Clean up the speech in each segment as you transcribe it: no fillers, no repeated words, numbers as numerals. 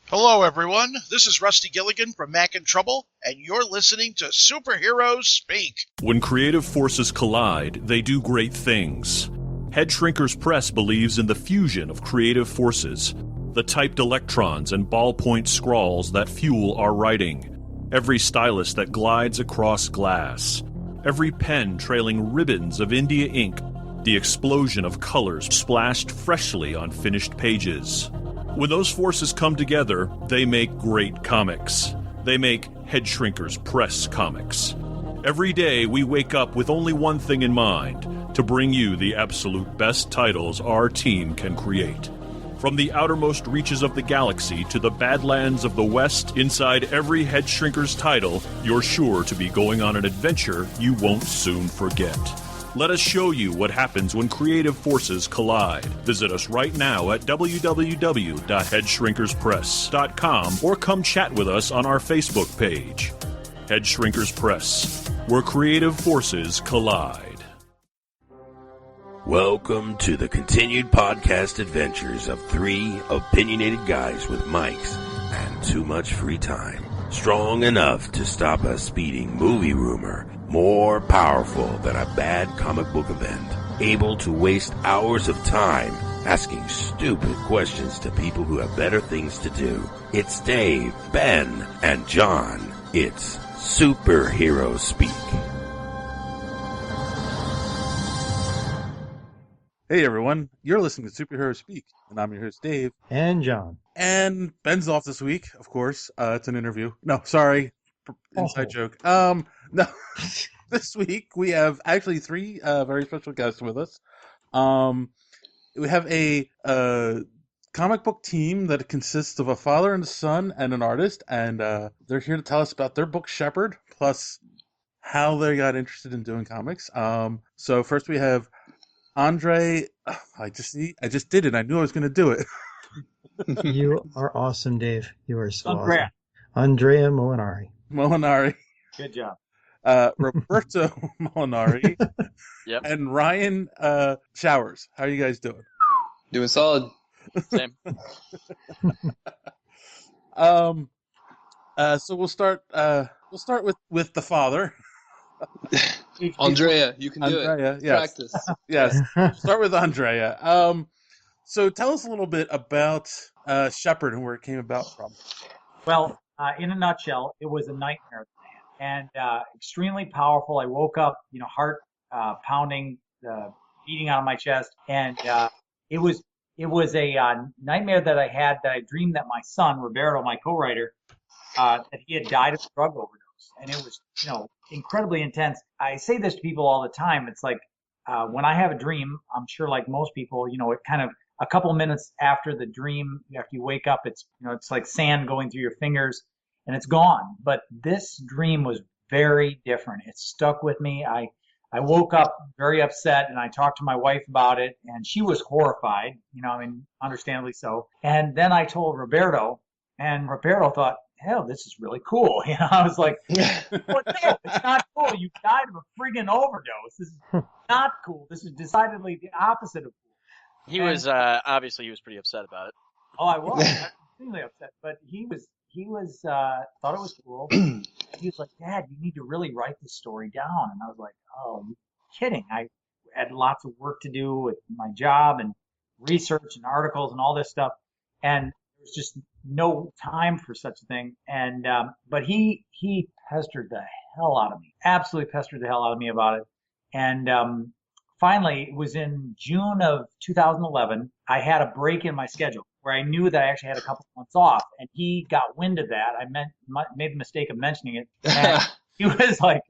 Hello, everyone. This is Rusty Gilligan from Mac and Trouble, and you're listening to Superheroes Speak. When creative forces collide, they do great things. Head Shrinkers Press believes in the fusion of creative forces, the typed electrons and ballpoint scrawls that fuel our writing, every stylus that glides across glass, every pen trailing ribbons of India ink, the explosion of colors splashed freshly on finished pages. When those forces come together, they make great comics. They make Head Shrinkers Press comics. Every day we wake up with only one thing in mind, to bring you the absolute best titles our team can create. From the outermost reaches of the galaxy to the Badlands of the West, inside every Head Shrinkers title, you're sure to be going on an adventure you won't soon forget. Let us show you what happens when creative forces collide. Visit us right now at www.headshrinkerspress.com or come chat with us on our Facebook page. Head Shrinkers Press, where creative forces collide. Welcome to the continued podcast adventures of three opinionated guys with mics and too much free time. Strong enough to stop a speeding movie rumor, more powerful than a bad comic book event, able to waste hours of time asking stupid questions to people who have better things to do. It's Dave, Ben, and John. It's Superhero Speak. Hey everyone, you're listening to Superhero Speak, and I'm your host Dave. And John. And Ben's off this week, of course. It's an interview. No, sorry. Inside joke. No. This week we have actually three very special guests with us. We have a comic book team that consists of a father and a son and an artist, and they're here to tell us about their book Sheppard, plus how they got interested in doing comics. So first we have Andrea. I just did it. I knew I was going to do it. You are awesome, Dave. You are so Andrea. awesome. Andrea Molinari. Good job. Roberto Molinari. Yep. And Ryan Showers. How are you guys doing? Doing solid. Same. So we'll start with the father. Andrea, you can do Andrea, it. yes. Practice. Yes. Start with Andrea. So tell us a little bit about Sheppard and where it came about from. Well, in a nutshell, it was a nightmare and extremely powerful. I woke up, heart pounding, beating out of my chest, and it was a nightmare that I dreamed that my son Roberto, my co-writer, that he had died of a drug overdose, and it was incredibly intense. I say this to people all the time. It's like when I have a dream, I'm sure like most people, it kind of a couple minutes after the dream, after you wake up, it's it's like sand going through your fingers and it's gone. But this dream was very different. It stuck with me. I woke up very upset, and I talked to my wife about it, and she was horrified, understandably so. And then I told Roberto, and Roberto thought, hell, this is really cool. I was like, well, no, it's not cool. You died of a friggin' overdose. This is not cool. This is decidedly the opposite of cool. He was obviously he was pretty upset about it. Oh, I was extremely upset, but he was thought it was cool. He was like, Dad, you need to really write this story down. And I was like, oh, you're kidding. I had lots of work to do with my job and research and articles and all this stuff, and there's just no time for such a thing. And but he pestered the hell out of me, absolutely pestered the hell out of me about it. And finally, it was in June of 2011, I had a break in my schedule where I knew that I actually had a couple of months off, and he got wind of that. I made the mistake of mentioning it, and he was like,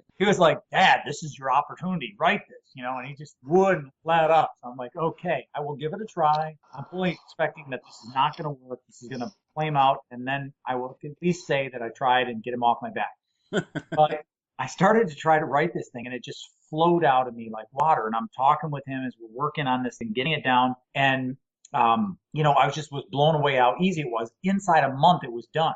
Dad, this is your opportunity, write this, and he just wouldn't let up. So I'm like, okay, I will give it a try. I'm fully expecting that this is not going to work. This is going to flame out, and then I will at least say that I tried and get him off my back. But I started to try to write this thing, and it just flowed out of me like water. And I'm talking with him as we're working on this and getting it down. And, I was blown away how easy it was. Inside a month, it was done.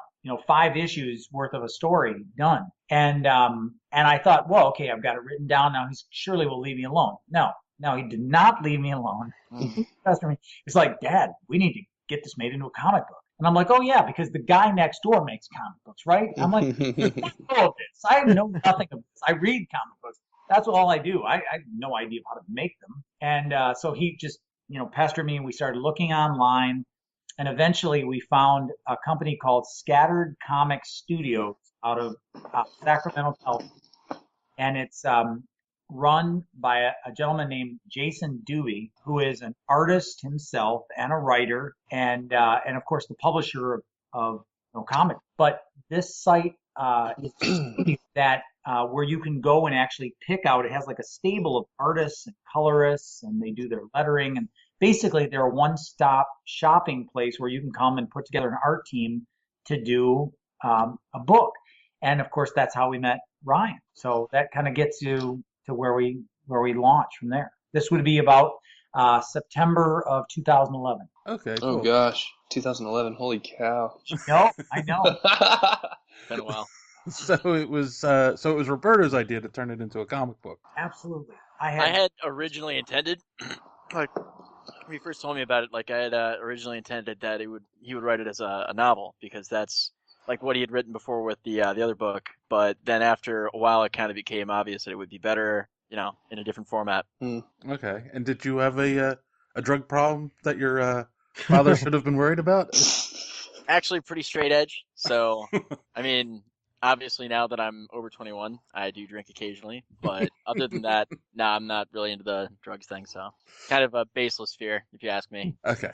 5 issues worth of a story done. And I thought, well, okay, I've got it written down now. He surely will leave me alone. No, he did not leave me alone. He pestered me. It's like, Dad, we need to get this made into a comic book. And I'm like, oh yeah, because the guy next door makes comic books, right? I'm like, I know this. I know nothing of this. I read comic books. That's all I do. I have no idea how to make them. And so he just, pestered me, and we started looking online. And eventually we found a company called Scattered Comic Studios out of Sacramento, California. And it's run by a gentleman named Jason Dewey, who is an artist himself and a writer, and of course the publisher of comics. But this site is that where you can go and actually pick out. It has like a stable of artists and colorists, and they do their lettering, and basically they're a one-stop shopping place where you can come and put together an art team to do a book. And of course that's how we met Ryan. So that kind of gets you to where we launch from there. This would be about September of 2011. Okay. Oh Cool. gosh, 2011. Holy cow. No, I know. Been a while. So it was Roberto's idea to turn it into a comic book. Absolutely. I had originally intended, like when he first told me about it, like I had originally intended that he would write it as a novel, because that's like what he had written before with the other book. But then after a while, it kind of became obvious that it would be better, in a different format. Okay. And did you have a drug problem that your father should have been worried about? Actually, pretty straight edge. So, I mean, obviously now that I'm over 21, I do drink occasionally. But other than that, I'm not really into the drugs thing. So, kind of a baseless fear, if you ask me. Okay.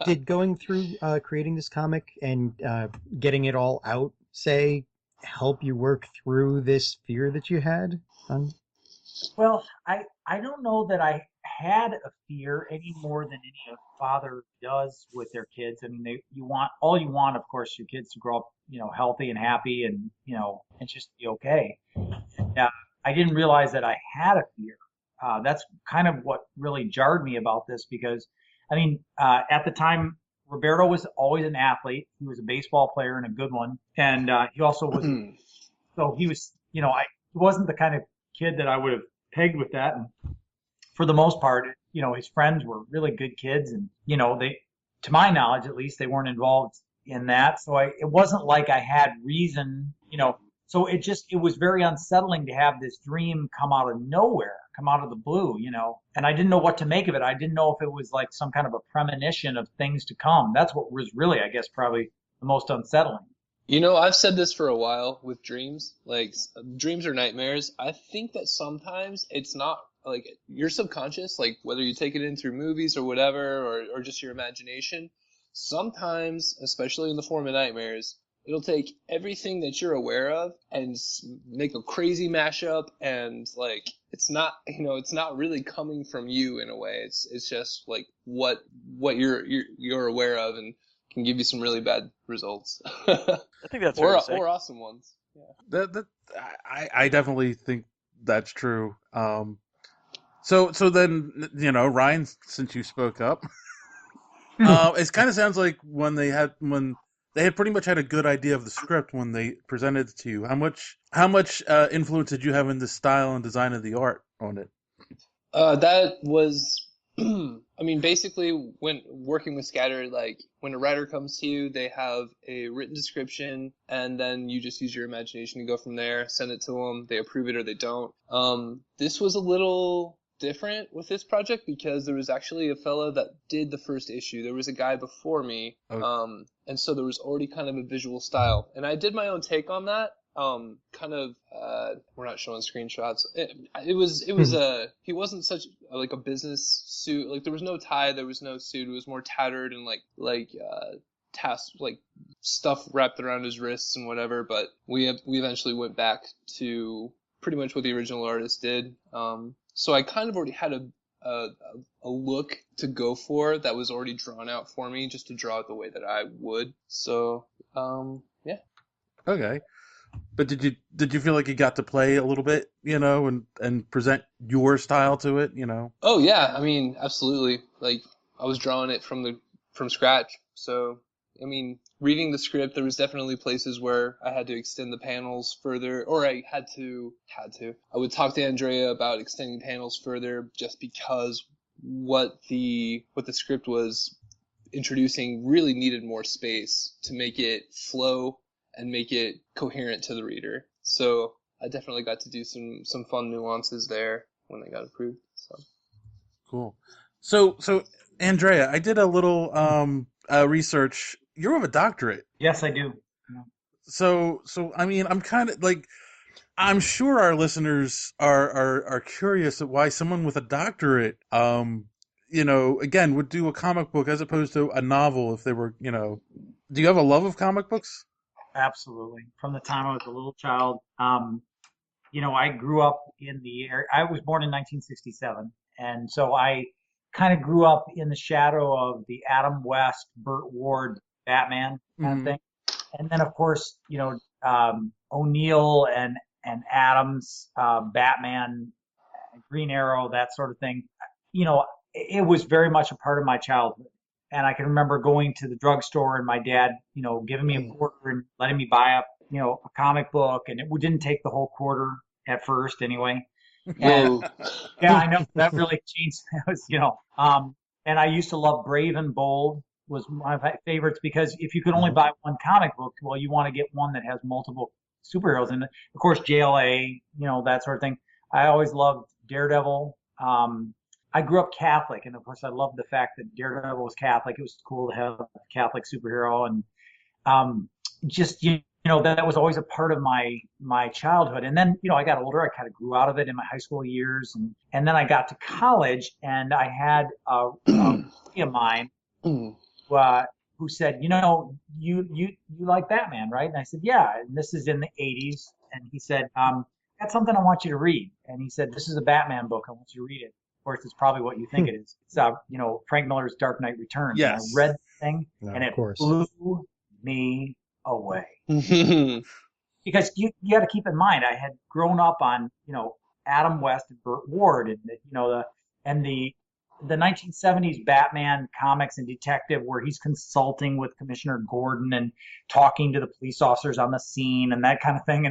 Did going through creating this comic and getting it all out, say, help you work through this fear that you had? Well, I don't know that I had a fear any more than any father does with their kids. I mean, you want, of course, your kids to grow up, healthy and happy, and and just be okay. And, I didn't realize that I had a fear. That's kind of what really jarred me about this, because, I mean, at the time, Roberto was always an athlete. He was a baseball player and a good one, and he also was. So he was, he wasn't the kind of kid that I would have pegged with that. And for the most part, his friends were really good kids, and they, to my knowledge at least, they weren't involved in that. So it wasn't like I had reason, So it was very unsettling to have this dream come out of nowhere, come out of the blue, and I didn't know what to make of it. I didn't know if it was like some kind of a premonition of things to come. That's what was really, I guess, probably the most unsettling. I've said this for a while with dreams, like dreams or nightmares. I think that sometimes it's not like your subconscious, like whether you take it in through movies or whatever, or just your imagination. Sometimes, especially in the form of nightmares, it'll take everything that you're aware of and make a crazy mashup, and like it's not really coming from you in a way. It's just like what you're aware of, and can give you some really bad results. I think that's or awesome ones. Yeah. I definitely think that's true. So then Ryan, since you spoke up, it kind of sounds like when they had pretty much had a good idea of the script when they presented it to you. How much influence did you have in the style and design of the art on it? That was, I mean, basically when working with Scattered, like when a writer comes to you, they have a written description, and then you just use your imagination to go from there, send it to them, they approve it or they don't. This was a little different with this project because there was actually a fellow that did the first issue. There was a guy before me, Okay. And so there was already kind of a visual style, and I did my own take on that. We're not showing screenshots. It was he wasn't such like a business suit. Like there was no tie, there was no suit. It was more tattered and like stuff wrapped around his wrists and whatever. But we eventually went back to pretty much what the original artist did. So I kind of already had a look to go for that was already drawn out for me, just to draw it the way that I would. So yeah. Okay. But did you feel like you got to play a little bit, and present your style to it, Oh yeah, I mean, absolutely. Like I was drawing it from scratch. So I mean, reading the script, there was definitely places where I had to extend the panels further, or I had to. I would talk to Andrea about extending panels further, just because what the script was introducing really needed more space to make it flow and make it coherent to the reader. So I definitely got to do some fun nuances there when they got approved. So Cool. So Andrea, I did a little research. You have a doctorate. Yes, I do. Yeah. So I mean, I'm kind of like, I'm sure our listeners are curious at why someone with a doctorate, again, would do a comic book as opposed to a novel if they were, Do you have a love of comic books? Absolutely. From the time I was a little child, I grew up in the area. I was born in 1967, and so I kind of grew up in the shadow of the Adam West, Burt Ward Batman kind of thing. And then, of course, O'Neill and Adams, Batman, Green Arrow, that sort of thing. It was very much a part of my childhood. And I can remember going to the drugstore and my dad, giving me a quarter and letting me buy a comic book. And it didn't take the whole quarter at first anyway. And, yeah, I know that really changed. And I used to love Brave and Bold was one of my favorites because if you could only buy one comic book, well, you want to get one that has multiple superheroes in it. Of course, JLA, that sort of thing. I always loved Daredevil. I grew up Catholic, and of course, I loved the fact that Daredevil was Catholic. It was cool to have a Catholic superhero, and that was always a part of my childhood. And then, I got older. I kind of grew out of it in my high school years, and then I got to college, and I had a friend of mine who said, you like Batman, right? And I said, yeah. And this is in the 80s, and he said, I got something I want you to read. And he said, this is a Batman book. I want you to read it. Of course, it's probably what you think it is. It's Frank Miller's Dark Knight Returns. Yes. And I read the thing, and it blew me away. Because you got to keep in mind, I had grown up on Adam West and Burt Ward, and the 1970s Batman comics and detective, where he's consulting with Commissioner Gordon and talking to the police officers on the scene and that kind of thing.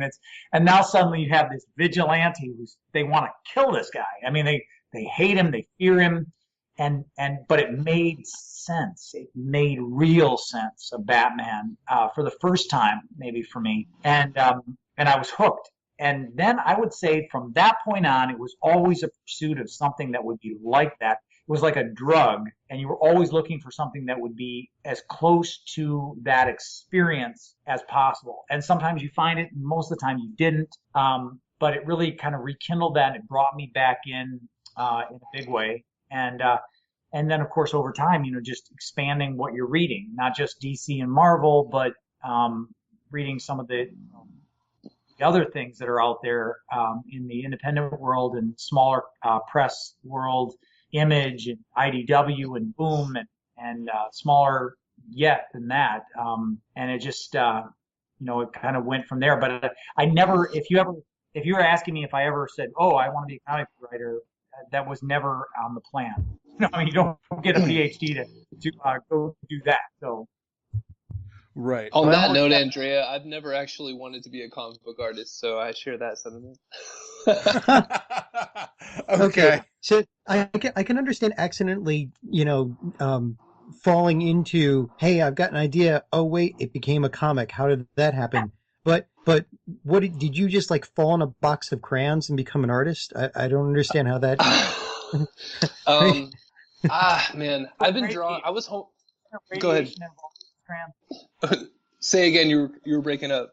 And now suddenly you have this vigilante they want to kill this guy. I mean, they hate him, they fear him, but it made sense. It made real sense of Batman for the first time, maybe for me, and I was hooked. And then I would say from that point on, it was always a pursuit of something that would be like that. It was like a drug, and you were always looking for something that would be as close to that experience as possible. And sometimes you find it, and most of the time you didn't. But it really kind of rekindled that, and it brought me back in a big way. And then, of course, over time, just expanding what you're reading, not just DC and Marvel, but reading some of the other things that are out there in the independent world and smaller press world, Image and IDW and Boom and smaller yet than that. And it just, it kind of went from there. But I never, if you were asking me if I ever said, oh, I want to be a comic book writer, that was never on the plan. You don't get a PhD to go do that. So. Right. On that note, Andrea, I've never actually wanted to be a comic book artist, so I share that sentiment. Okay. So I can understand accidentally, falling into, hey, I've got an idea. Oh, wait, it became a comic. How did that happen? But what did you just fall in a box of crayons and become an artist? I don't understand how that. Man, I've been drawing. I was home. Go ahead. Say again. You were breaking up,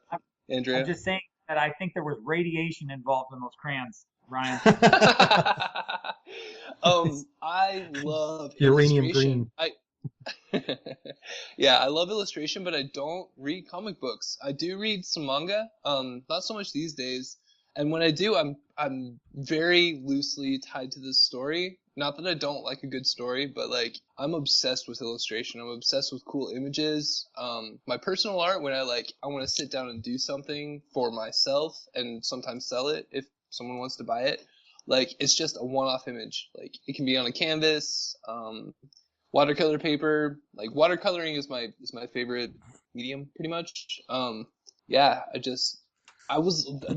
Andrea. I'm just saying that I think there was radiation involved in those crayons, Ryan. I love uranium green. Yeah, I love illustration, but I don't read comic books. I do read some manga, not so much these days. And when I do, I'm very loosely tied to this story. Not that I don't like a good story, but I'm obsessed with illustration. I'm obsessed with cool images. My personal art, when I want to sit down and do something for myself and sometimes sell it if someone wants to buy it. It's just a one-off image. It can be on a canvas, watercolor paper. Watercoloring is my favorite medium, pretty much. The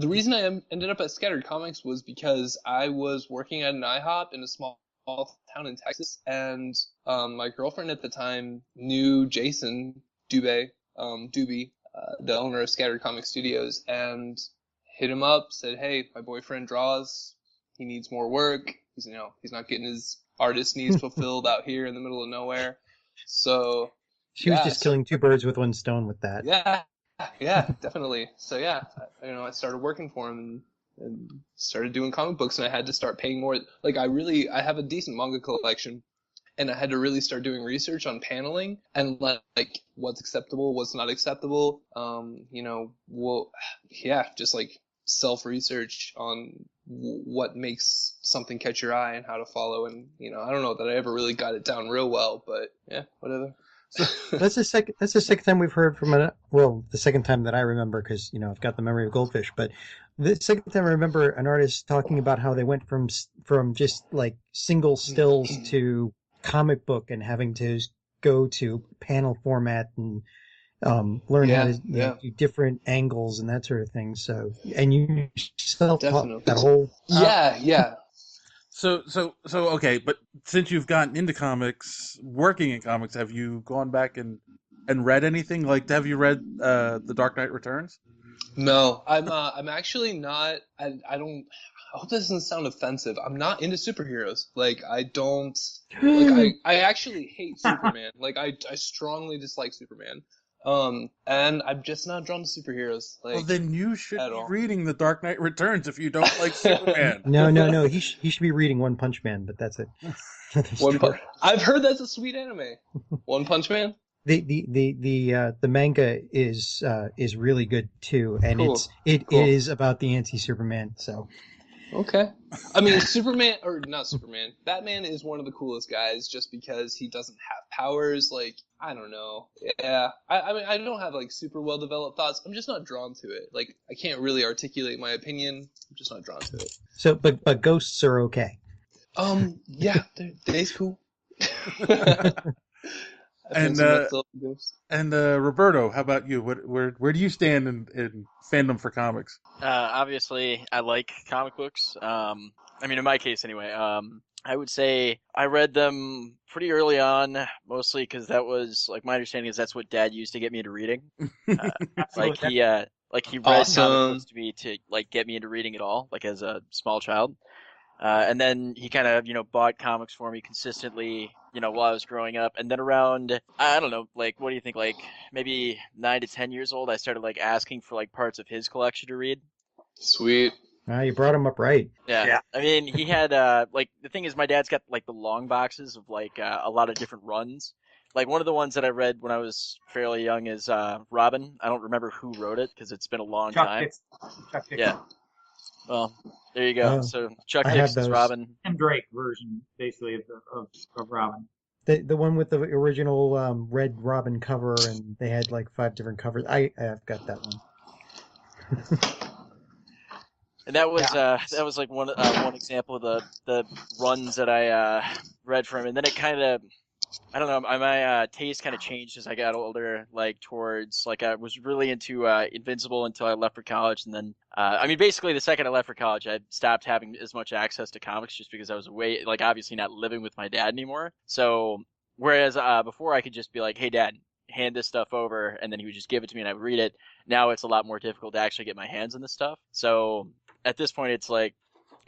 reason I ended up at Scattered Comics was because I was working at an IHOP in a small small town in Texas, and my girlfriend at the time knew Jason Dubé, the owner of Scattered Comic Studios, and hit him up, said, "Hey, my boyfriend draws. He needs more work. He's not getting his artist needs fulfilled out here in the middle of nowhere." So She was just killing two birds with one stone with that. Yeah, definitely. So yeah, I started working for him and started doing comic books, and I had to start paying more. Like I have a decent manga collection, and I had to really start doing research on paneling and like what's acceptable, what's not acceptable. Just like self-research on what makes something catch your eye and how to follow. And I don't know that I ever really got it down real well, but yeah, whatever. That's the second time we've heard from the second time that I remember, because I've got the memory of goldfish, but the second time I remember an artist talking about how they went from just like single stills to comic book and having to go to panel format and learn how to do different angles and that sort of thing. So, and you self-taught that whole So okay, but since you've gotten into comics, working in comics, have you gone back and read anything? Like, have you read The Dark Knight Returns? No, I'm actually not. I don't. I hope this doesn't sound offensive. I'm not into superheroes. Like, I don't. Like, I actually hate Superman. Like, I strongly dislike Superman. And I'm just not drawn to superheroes. Like, well, then you should be reading The Dark Knight Returns if you don't like Superman. No. He should be reading One Punch Man, but that's it. I've heard that's a sweet anime. One Punch Man. The manga is really good too, and cool. It is about the anti-Superman. So. Okay. I mean, Batman is one of the coolest guys just because he doesn't have powers. Like, I don't know. Yeah. I mean, I don't have like super well developed thoughts. I'm just not drawn to it. Like, I can't really articulate my opinion. I'm just not drawn to it. So, but ghosts are okay. Yeah, they's cool. And Roberto, how about you? Where do you stand in fandom for comics? Obviously, I like comic books. I mean, in my case, anyway. I would say I read them pretty early on, mostly because that was like my understanding is that's what Dad used to get me into reading. Like he read comic books to me to like get me into reading at all, like as a small child. And then he kind of, bought comics for me consistently, while I was growing up. And then around, I don't know, like, what do you think? Like maybe 9 to 10 years old, I started like asking for like parts of his collection to read. Sweet. You brought him up right. Yeah. I mean, he had, like, the thing is my dad's got like the long boxes of like a lot of different runs. Like one of the ones that I read when I was fairly young is Robin. I don't remember who wrote it because it's been a long time. Chuck Dixon. Yeah. Well, there you go. So Chuck Dixon's Robin. Tim Drake version, basically, of Robin. The one with the original red Robin cover, and they had like 5 different covers. I've got that one. And that was like one example of the runs that I read from him. And then it kind of, I don't know, my taste kind of changed as I got older, like towards, like I was really into Invincible until I left for college. And then, I mean, basically the second I left for college, I stopped having as much access to comics just because I was away, like obviously not living with my dad anymore. So, whereas before I could just be like, hey Dad, hand this stuff over, and then he would just give it to me and I would read it. Now it's a lot more difficult to actually get my hands on this stuff. So, at this point, it's like,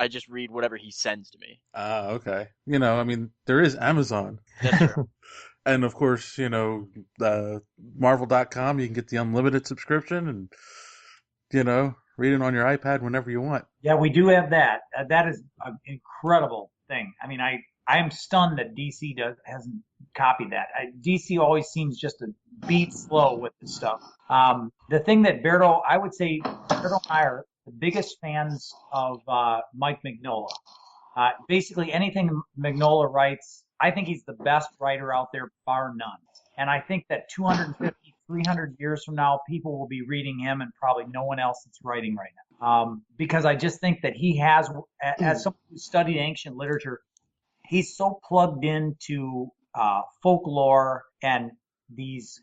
I just read whatever he sends to me. Okay. I mean, there is Amazon. That's true. And of course, Marvel.com, you can get the unlimited subscription and, read it on your iPad whenever you want. Yeah, we do have that. That is an incredible thing. I mean, I am stunned that DC hasn't copied that. DC always seems just a beat slow with this stuff. The thing that I would say Berto and I are the biggest fans of Mike Mignola. Basically, anything Mignola writes, I think he's the best writer out there, bar none. And I think that 250, 300 years from now, people will be reading him and probably no one else that's writing right now. Because I just think that he has, as someone who studied ancient literature, he's so plugged into folklore and these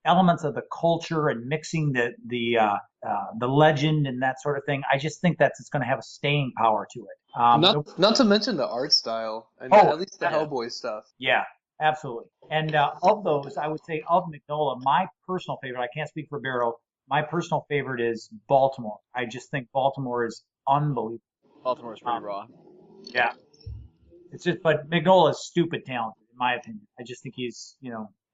elements of the culture and mixing the legend and that sort of thing. I just think that it's going to have a staying power to it. Not to mention the art style, and at least the Hellboy stuff. Yeah, absolutely. And of those, I would say of Mignola, my personal favorite, I can't speak for Barrow, my personal favorite is Baltimore. I just think Baltimore is unbelievable. Baltimore's pretty raw. Yeah. It's just, but Mignola is stupid talented, in my opinion. I just think he's,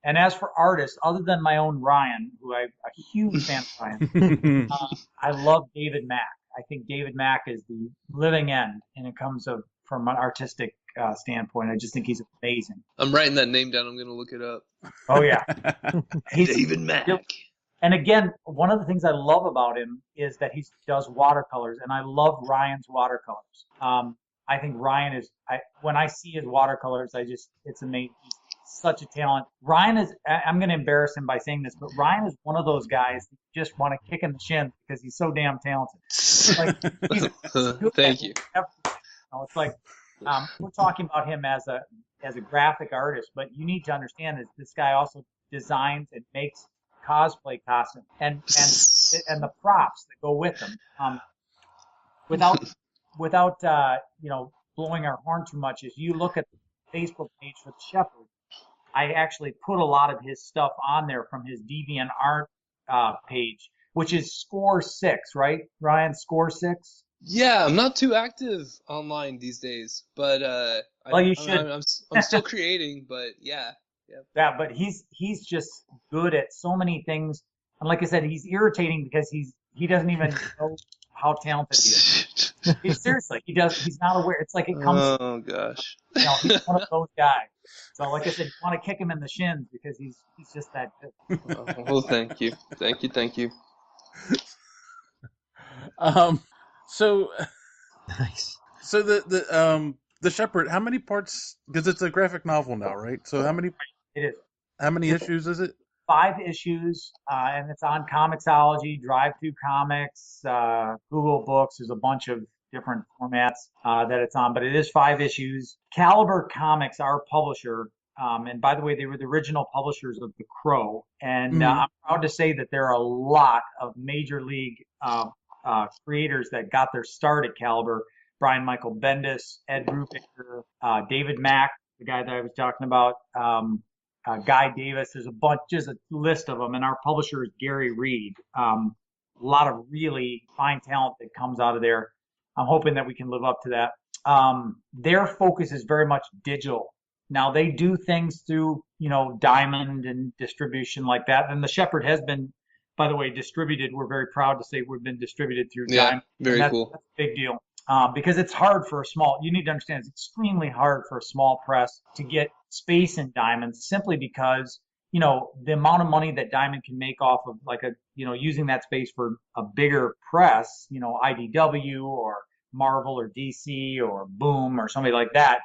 and as for artists, other than my own Ryan, who I'm a huge fan of Ryan, I love David Mack. I think David Mack is the living end, and it comes from an artistic standpoint. I just think he's amazing. I'm writing that name down. I'm going to look it up. Oh, yeah. David Mack. And again, one of the things I love about him is that he does watercolors, and I love Ryan's watercolors. I think Ryan is, when I see his watercolors, it's amazing. He's such a talent. Ryan is, I'm going to embarrass him by saying this, but Ryan is one of those guys that you just want to kick in the shin because he's so damn talented. Like, he's good Thank you. It's like, we're talking about him as a graphic artist, but you need to understand that this guy also designs and makes cosplay costumes and the props that go with them. Without blowing our horn too much, if you look at the Facebook page for the Sheppard, I actually put a lot of his stuff on there from his DeviantArt page, which is Score 6, right, Ryan? Score 6? Yeah, I'm not too active online these days, but you should. I'm still creating, but yeah. Yeah, but he's just good at so many things, and like I said, he's irritating because he doesn't even know how talented he is. Seriously, he's not aware. It's like it comes. Oh gosh. He's one of those guys. So like I said, you want to kick him in the shins because he's just that good. Well, thank you. So Nice. So the Sheppard, how many parts? Because it's a graphic novel now, right? So how many? It is. How many issues is it? 5 issues, and it's on Comixology, Drive-Thru Comics, Google Books. There's a bunch of different formats that it's on, but it is 5 issues. Caliber Comics, our publisher, and by the way, they were the original publishers of The Crow, and I'm proud to say that there are a lot of major league creators that got their start at Caliber. Brian Michael Bendis, Ed Brubaker, David Mack, the guy that I was talking about, Guy Davis. There's a bunch, just a list of them, and our publisher is Gary Reed. A lot of really fine talent that comes out of there. I'm hoping that we can live up to that. Their focus is very much digital. Now they do things through, Diamond and distribution like that. And the Sheppard has been, by the way, distributed. We're very proud to say we've been distributed through Diamond. Very cool. That's a big deal. Because it's hard for you need to understand, it's extremely hard for a small press to get space in Diamond simply because, the amount of money that Diamond can make off of using that space for a bigger press, IDW or Marvel or DC or Boom or somebody like that,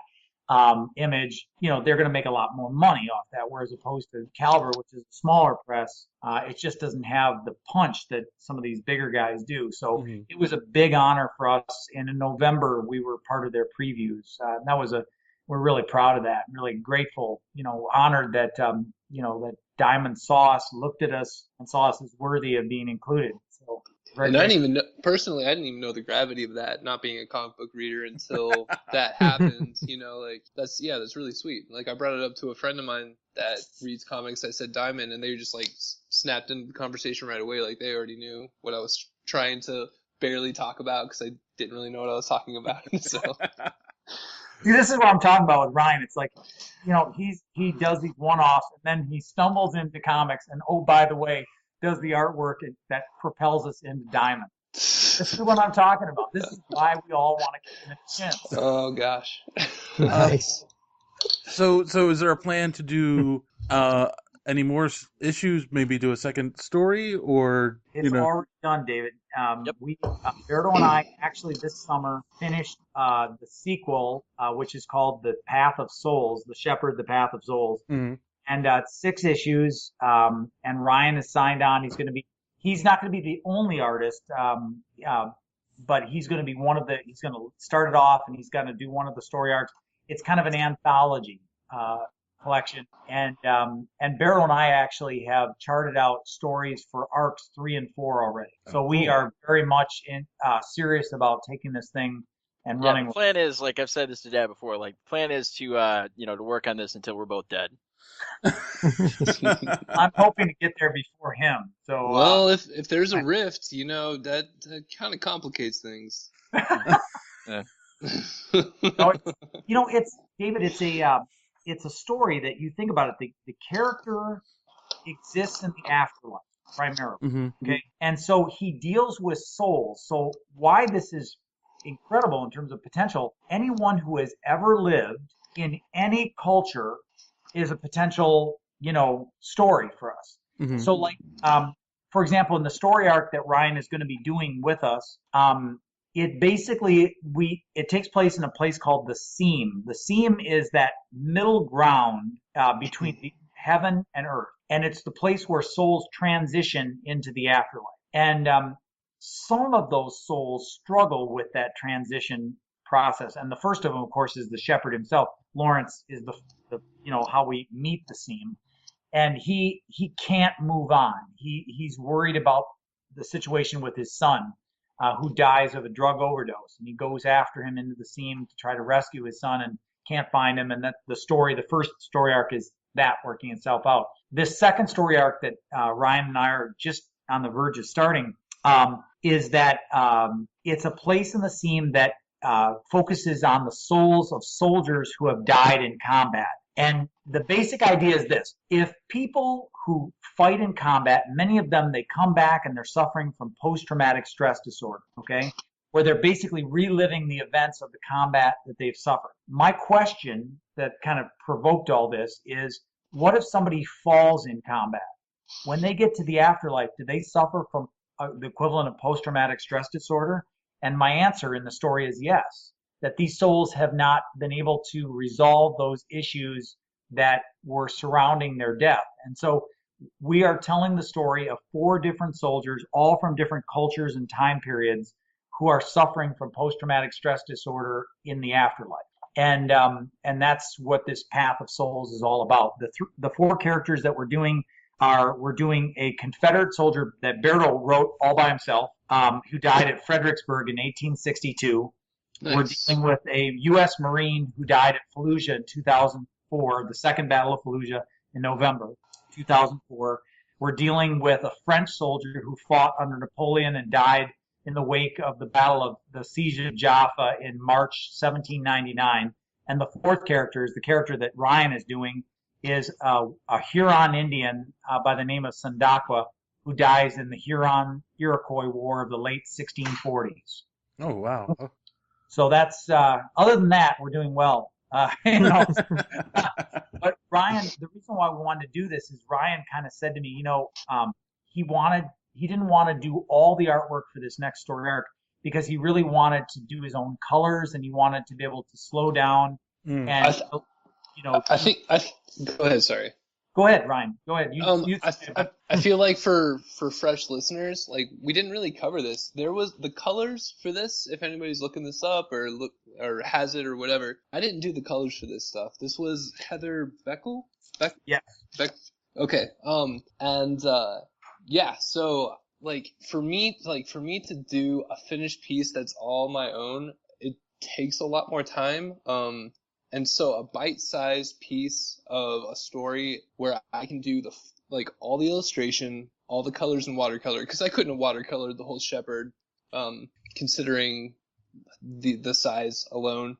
Image, they're going to make a lot more money off that, whereas opposed to Caliber, which is a smaller press, it just doesn't have the punch that some of these bigger guys do. So it was a big honor for us, and in November we were part of their previews. We're really proud of that, and really grateful, honored that that Diamond saw us, looked at us, and saw us as worthy of being included. So. And I didn't even know, personally, I didn't even know the gravity of that, not being a comic book reader until that happened. That's really sweet. Like, I brought it up to a friend of mine that reads comics. I said Diamond, and they just snapped into the conversation right away. Like, they already knew what I was trying to barely talk about because I didn't really know what I was talking about. So. See, this is what I'm talking about with Ryan. It's like, he does these one-offs, and then he stumbles into comics, and oh, by the way, does the artwork that propels us into Diamond. This is what I'm talking about. This is why we all want to kick in the chin. Oh gosh. Nice. So is there a plan to do any more issues? Maybe do a second story, or it's already done, David. Yep. We, Roberto and I, actually this summer finished the sequel, which is called The Path of Souls, The Sheppard, The Path of Souls. Mm-hmm. And 6 issues, and Ryan is signed on. He's not going to be the only artist, but he's going to be he's going to start it off, and he's going to do one of the story arcs. It's kind of an anthology collection. And Beryl and I actually have charted out stories for arcs 3 and 4 already. So we are very much serious about taking this thing and Yeah, running. the plan is, like I've said this to Dad before, like the plan is to to work on this until we're both dead. I'm hoping to get there before him. So Well, if there's a rift, that kind of complicates things. Yeah. It's David. It's a story that you think about it. The character exists in the afterlife primarily. Mm-hmm. Okay, and so he deals with souls. So why this is incredible in terms of potential? Anyone who has ever lived in any culture is a potential, story for us. Mm-hmm. So, like, for example, in the story arc that Ryan is going to be doing with us, it basically it takes place in a place called the Seam. The Seam is that middle ground between heaven and earth, and it's the place where souls transition into the afterlife. And some of those souls struggle with that transition process. And the first of them, of course, is the Sheppard himself. Lawrence is the how we meet the Seam, and he can't move on. He's worried about the situation with his son, who dies of a drug overdose, and he goes after him into the Seam to try to rescue his son and can't find him. And that the first story arc is that working itself out. This second story arc that Ryan and I are just on the verge of starting is that it's a place in the Seam that focuses on the souls of soldiers who have died in combat. And the basic idea is this: if people who fight in combat, many of them, they come back and they're suffering from post-traumatic stress disorder, okay, where they're basically reliving the events of the combat that they've suffered. My question that kind of provoked all this is, what if somebody falls in combat? When they get to the afterlife, do they suffer from the equivalent of post-traumatic stress disorder? And my answer in the story is yes, that these souls have not been able to resolve those issues that were surrounding their death. And so we are telling the story of 4 different soldiers, all from different cultures and time periods, who are suffering from post-traumatic stress disorder in the afterlife. And that's what this Path of Souls is all about. The 4 characters that we're doing a Confederate soldier that Berto wrote all by himself, who died at Fredericksburg in 1862. Nice. We're dealing with a U.S. Marine who died at Fallujah in 2004, the Second Battle of Fallujah in November 2004. We're dealing with a French soldier who fought under Napoleon and died in the wake of the Battle of the Siege of Jaffa in March 1799. And the 4th character is the character that Ryan is doing, is a Huron Indian by the name of Sandaqua, who dies in the Huron-Iroquois War of the late 1640s. Oh, wow. So that's, other than that, we're doing well. But Ryan, the reason why we wanted to do this is Ryan kind of said to me, he didn't want to do all the artwork for this next story arc because he really wanted to do his own colors, and he wanted to be able to slow down. And, go ahead, sorry. Go ahead, Ryan. Go ahead. I feel like for fresh listeners, like, we didn't really cover this. There was the colors for this. If anybody's looking this up or has it or whatever, I didn't do the colors for this stuff. This was Heather Beckel. Yeah. Okay. So for me to do a finished piece that's all my own, it takes a lot more time. And so a bite-sized piece of a story where I can do all the illustration, all the colors in watercolor, because I couldn't have watercolored the whole Sheppard, considering the size alone.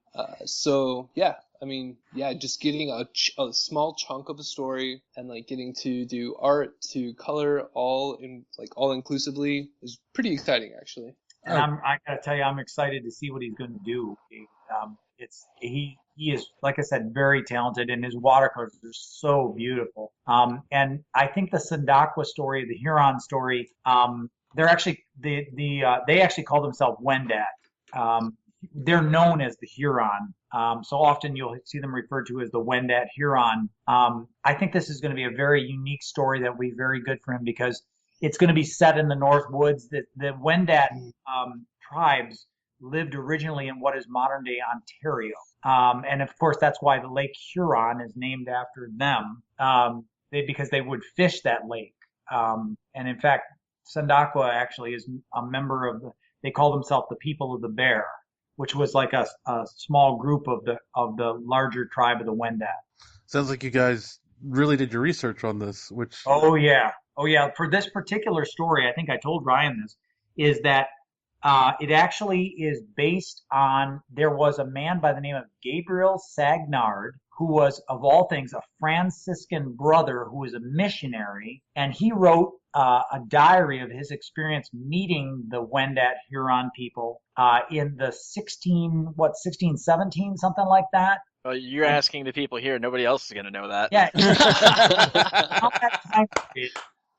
Just getting a small chunk of a story and getting to do art, to color all inclusively is pretty exciting, actually. And I gotta tell you, I'm excited to see what he's going to do. He is, like I said, very talented, and his watercolors are so beautiful. And I think the Sandaqua story, the Huron story, they actually call themselves Wendat. They're known as the Huron. So often you'll see them referred to as the Wendat Huron. I think this is going to be a very unique story that will be very good for him because it's going to be set in the North Woods. The Wendat tribes lived originally in what is modern-day Ontario. And, of course, that's why the Lake Huron is named after them, because they would fish that lake. And, in fact, Sandaqua actually is a member of they call themselves the People of the Bear, which was like a small group of the larger tribe of the Wendat. Sounds like you guys really did your research on this, which Oh yeah. For this particular story, I think I told Ryan this, is that it actually is based on, there was a man by the name of Gabriel Sagnard, who was, of all things, a Franciscan brother who was a missionary, and he wrote a diary of his experience meeting the Wendat Huron people in the 1617, something like that. Well, you're asking the people here. Nobody else is going to know that. Yeah. About that time period.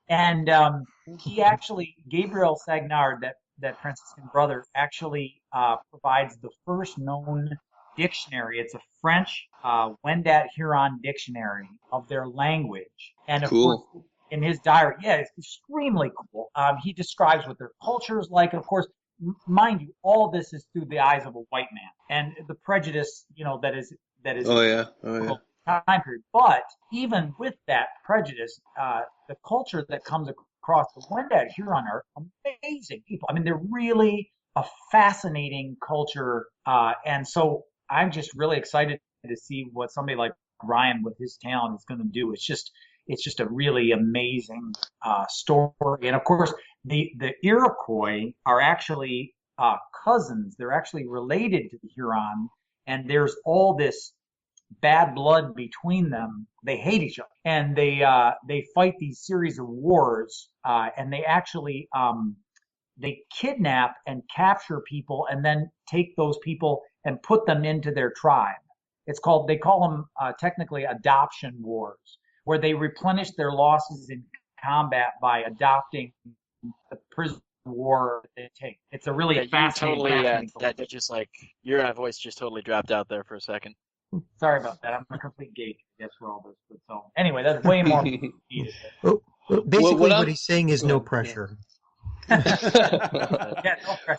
And he actually, Gabriel Sagnard, that Franciscan brother, actually provides the first known dictionary. It's a French Wendat Huron dictionary of their language. And of course, in his diary, it's extremely cool. He describes what their culture is like. And of course, mind you, all this is through the eyes of a white man, and the prejudice, that is. Time period. But even with that prejudice, the culture that comes across the Wendat Huron are amazing people. I mean, they're really a fascinating culture, and so I'm just really excited to see what somebody like Ryan with his talent is going to do. It's just a really amazing story. And of course, the Iroquois are actually cousins. They're actually related to the Huron, and there's all this bad blood between them. They hate each other, and they fight these series of wars, and they actually they kidnap and capture people, and then take those people and put them into their tribe. They call them technically adoption wars, where they replenish their losses in combat by adopting the prisoner of war that they take. It's a really fascinating. That just like your voice just totally dropped out there for a second. Sorry about that. I'm a complete geek, I guess, for all this. But so anyway, that's way more. Basically, what he's saying is no pressure. No pressure.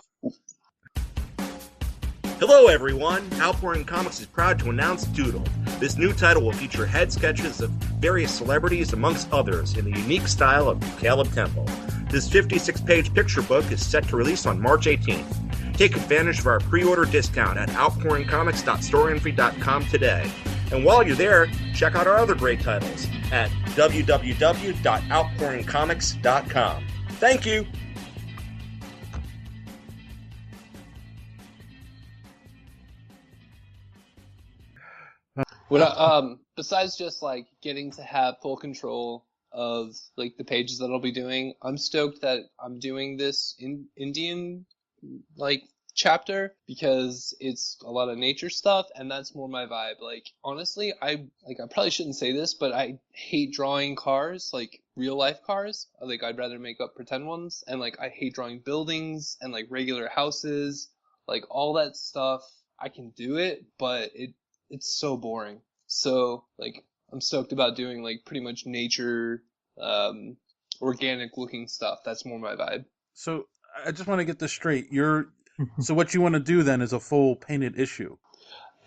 Hello everyone! Outpouring Comics is proud to announce Doodle. This new title will feature head sketches of various celebrities amongst others in the unique style of Caleb Temple. This 56-page picture book is set to release on March 18th. Take advantage of our pre-order discount at outpouringcomics.storeenvy.com today. And while you're there, check out our other great titles at www.outpouringcomics.com. Thank you! Besides just like getting to have full control of like the pages that I'll be doing, I'm stoked that I'm doing this in Indian like chapter because it's a lot of nature stuff, and that's more my vibe. Like honestly, I probably shouldn't say this, but I hate drawing cars, like real life cars. Like I'd rather make up pretend ones, and like I hate drawing buildings and like regular houses, like all that stuff. I can do it, but it's so boring. So like I'm stoked about doing like pretty much nature, organic looking stuff. That's more my vibe. So I just want to get this straight. So what you want to do then is a full painted issue.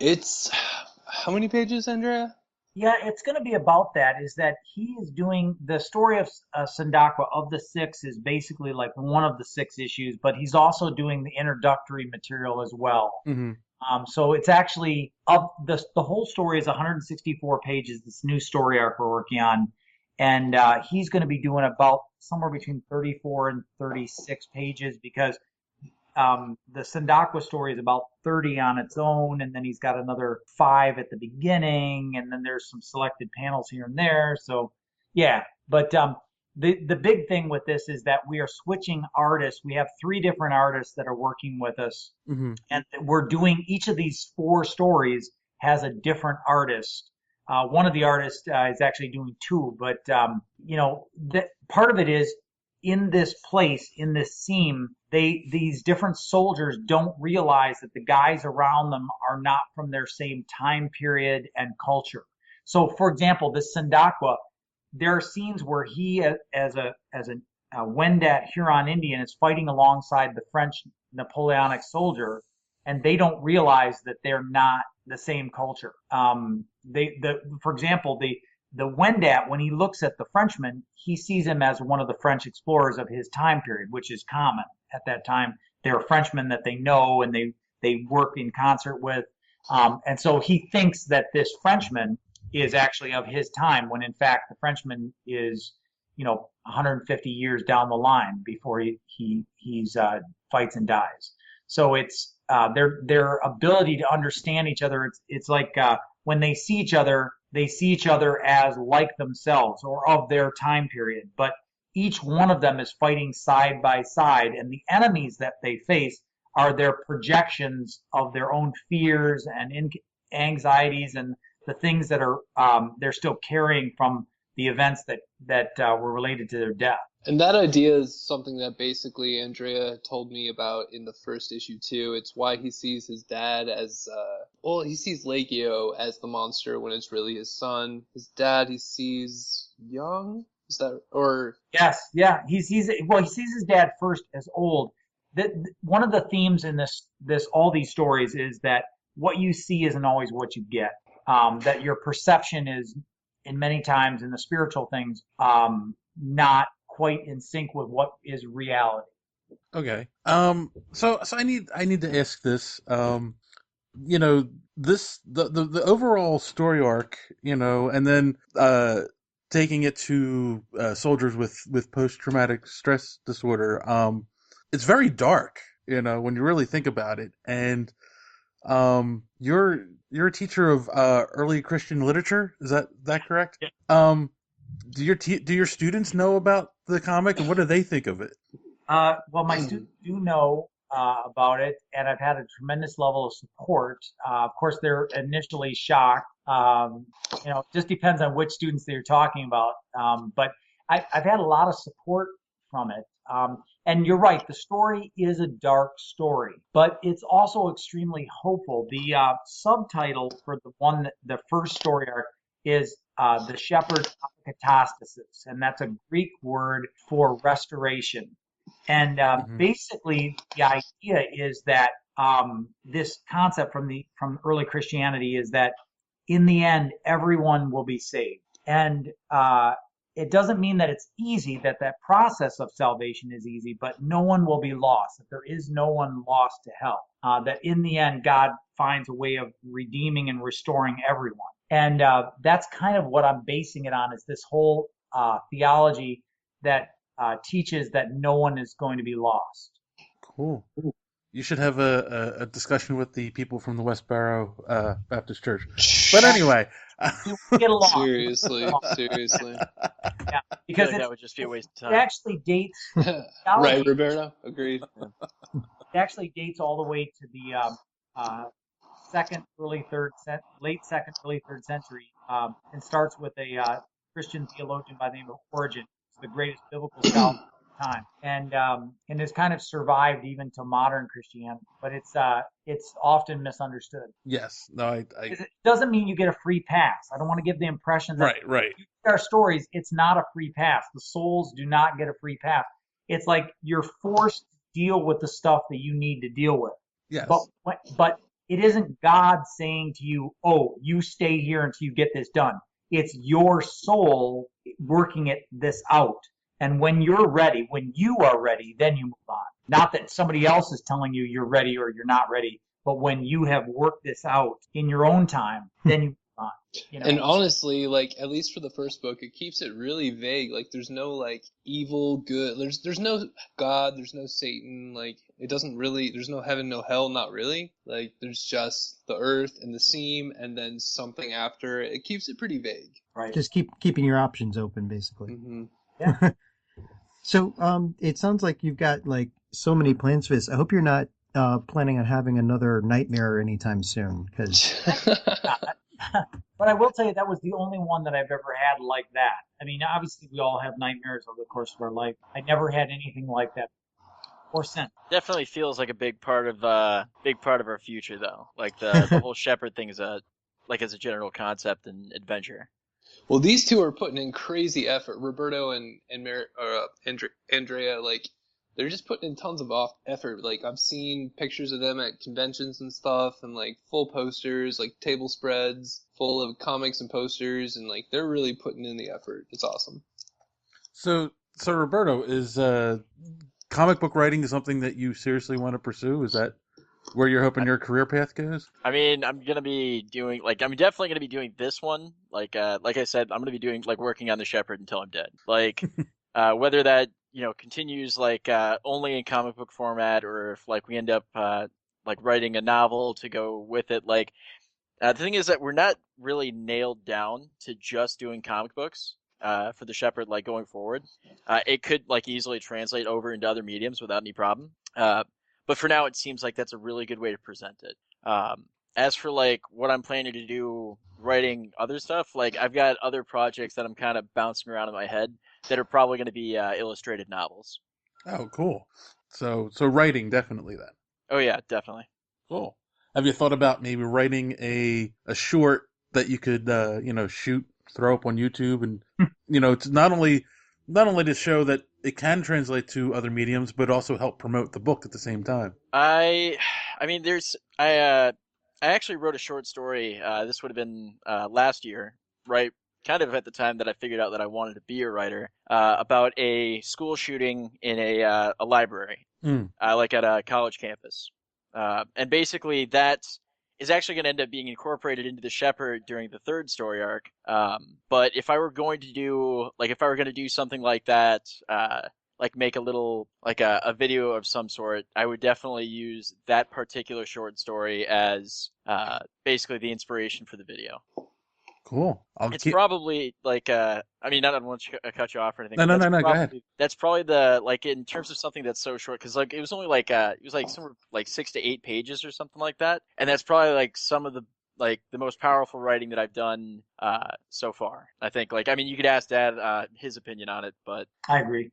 It's how many pages, Andrea? Yeah, it's going to be about that. Is that he is doing the story of Sandakwa of the 6 is basically like one of the 6 issues, but he's also doing the introductory material as well. Mm-hmm. So it's actually the whole story is 164 pages. This new story arc we're working on, and he's going to be doing about somewhere between 34 and 36 pages because the Sandakwa story is about 30 on its own, and then he's got another 5 at the beginning, and then there's some selected panels here and there. So yeah, but the big thing with this is that we are switching artists. We have 3 different artists that are working with us, Mm-hmm. and we're doing each of these 4 stories has a different artist. One of the artists is actually doing 2, but part of it is in this place, in this seam, these different soldiers don't realize that the guys around them are not from their same time period and culture. So, for example, this Sandakwa, there are scenes where he, as a Wendat Huron Indian, is fighting alongside the French Napoleonic soldier, and they don't realize that they're not the same culture. For example, the Wendat, when he looks at the Frenchman, he sees him as one of the French explorers of his time period, which is common at that time. They're Frenchmen that they know, and they work in concert with. And so he thinks that this Frenchman is actually of his time, when in fact the Frenchman is, 150 years down the line before he's fights and dies. So it's their ability to understand each other. It's like when they see each other as like themselves or of their time period. But each one of them is fighting side by side, and the enemies that they face are their projections of their own fears and anxieties and the things that are they're still carrying from the events that were related to their death. And that idea is something that basically Andrea told me about in the first issue too. It's why he sees his dad as, he sees Legio as the monster when it's really his son. His dad he sees young? Is that, or? Yes, yeah. He sees his dad first as old. One of the themes in all these stories is that what you see isn't always what you get. That your perception is, in many times in the spiritual things, not quite in sync with what is reality. Okay. So I need to ask this. This the overall story arc, and then taking it to soldiers with post-traumatic stress disorder. It's very dark, when you really think about it. And you're a teacher of early Christian literature. Is that correct? Yeah. Do your students know about the comic, and what do they think of it? Well, my students do know about it, and I've had a tremendous level of support. Of course, they're initially shocked. It just depends on which students that you're talking about. But I've had a lot of support from it. And you're right, the story is a dark story, but it's also extremely hopeful. The subtitle for the first story arc is the Sheppard Apokatastasis, and that's a Greek word for restoration. And basically, the idea is that this concept from early Christianity is that in the end, everyone will be saved. And it doesn't mean that it's easy, that process of salvation is easy, but no one will be lost, that there is no one lost to hell, that in the end, God finds a way of redeeming and restoring everyone. And that's kind of what I'm basing it on, is this whole theology that teaches that no one is going to be lost. Cool. You should have a discussion with the people from the West Barrow Baptist Church. But anyway. We get along. Seriously. Yeah, because that would just be a waste of time. It actually dates. Right, Roberto? Agreed. It actually dates all the way to the late second, early third century, and starts with a Christian theologian by the name of Origen, the greatest biblical scholar of the time, and has kind of survived even to modern Christianity. But it's often misunderstood. Yes, no, It doesn't mean you get a free pass. I don't want to give the impression that right. Our stories, it's not a free pass. The souls do not get a free pass. It's like you're forced to deal with the stuff that you need to deal with. Yes. But it isn't God saying to you, "Oh, you stay here until you get this done." It's your soul working this out. And when you are ready, then you move on. Not that somebody else is telling you you're ready or you're not ready, but when you have worked this out in your own time, then you move on. And honestly, at least for the first book, it keeps it really vague. There's no evil, good. There's no God. There's no Satan. It doesn't really. There's no heaven, no hell. Not really. There's just the earth and the seam, and then something after. It keeps it pretty vague. Right. Just keeping your options open, basically. Mm-hmm. Yeah. So it sounds like you've got so many plans for this. I hope you're not planning on having another nightmare anytime soon, because. But I will tell you, that was the only one that I've ever had like that. I mean, obviously we all have nightmares over the course of our life. I never had anything like that or since. Definitely feels like a big part of our future, though. The whole Sheppard thing is as a general concept and adventure. Well, these two are putting in crazy effort. Roberto and Andrea, they're just putting in tons of effort. I've seen pictures of them at conventions and stuff, and full posters, table spreads full of comics and posters, and they're really putting in the effort. It's awesome. So Roberto, is comic book writing something that you seriously want to pursue? Is that where you're hoping your career path goes? I mean, I'm definitely gonna be doing this one. Like I said, I'm gonna be doing working on the Sheppard until I'm dead. Whether that continues only in comic book format, or if we end up writing a novel to go with it. The thing is that we're not really nailed down to just doing comic books for the Sheppard going forward. It could easily translate over into other mediums without any problem. But for now, it seems like that's a really good way to present it. As for what I'm planning to do writing other stuff, I've got other projects that I'm kind of bouncing around in my head that are probably going to be illustrated novels. Oh, cool. So writing, definitely then. Oh yeah, definitely. Cool. Have you thought about maybe writing a short that you could shoot, throw up on YouTube, and it's not only to show that it can translate to other mediums, but also help promote the book at the same time? I actually wrote a short story. This would have been last year, right? Kind of at the time that I figured out that I wanted to be a writer, about a school shooting in a library, at a college campus. And basically that is actually going to end up being incorporated into the Sheppard during the third story arc. But if I were going to do something like that, make a little, a video of some sort, I would definitely use that particular short story as basically the inspiration for the video. Cool. Probably I don't want to cut you off or anything. No, go ahead. That's probably the in terms of something that's so short, because it was only it was somewhere 6 to 8 pages or something like that, and that's probably some of the the most powerful writing that I've done so far. I think you could ask Dad his opinion on it, but I agree.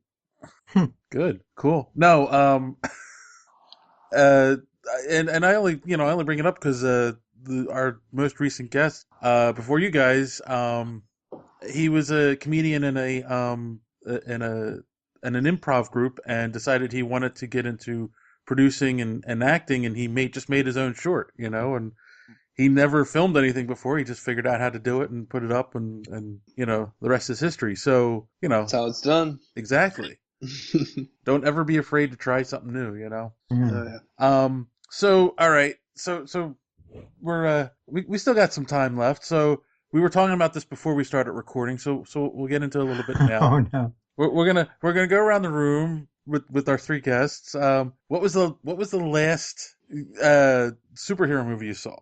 Good, cool. No, and I only bring it up because our most recent guest before you guys, he was a comedian in an improv group, and decided he wanted to get into producing and acting, and he just made his own short, and he never filmed anything before. He just figured out how to do it and put it up, and the rest is history. So that's how it's done. Exactly. Don't ever be afraid to try something new, Oh, yeah. So all right, so we're we still got some time left. So we were talking about this before we started recording. So we'll get into a little bit now. Oh no. We're gonna go around the room with our three guests. What was the last superhero movie you saw?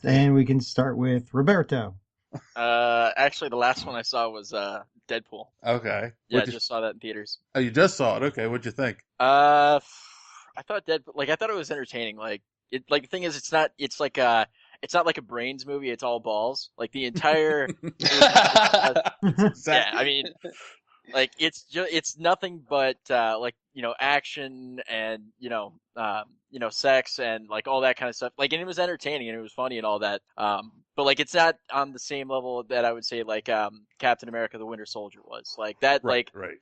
And we can start with Roberto. Actually, the last one I saw was Deadpool. Okay. Yeah, I just saw that in theaters. Oh, you just saw it? Okay, what'd you think? I thought Deadpool. I thought it was entertaining. The thing is, it's not like a brains movie. It's all balls. The entire. Yeah, I mean, it's nothing but action and sex and all that kind of stuff. And it was entertaining and it was funny and all that. But it's not on the same level that I would say Captain America: The Winter Soldier was. Right.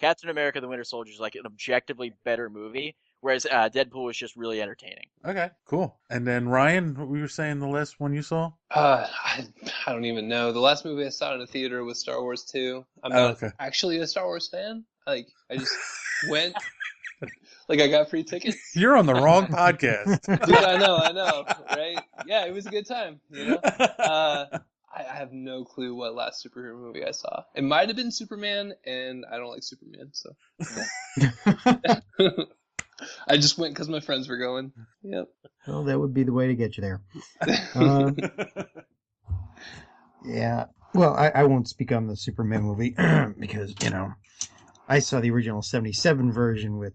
Captain America: The Winter Soldier is an objectively better movie. Whereas Deadpool was just really entertaining. Okay, cool. And then Ryan, what were you saying the last one you saw? I don't even know. The last movie I saw in a theater was Star Wars 2. I'm not actually a Star Wars fan. I just went. I got free tickets. You're on the wrong podcast. Dude, I know, right? Yeah, it was a good time, I have no clue what last superhero movie I saw. It might have been Superman, and I don't like Superman, so. I just went because my friends were going. Yep. Well, that would be the way to get you there. Yeah. Well, I won't speak on the Superman movie because, I saw the original 77 version with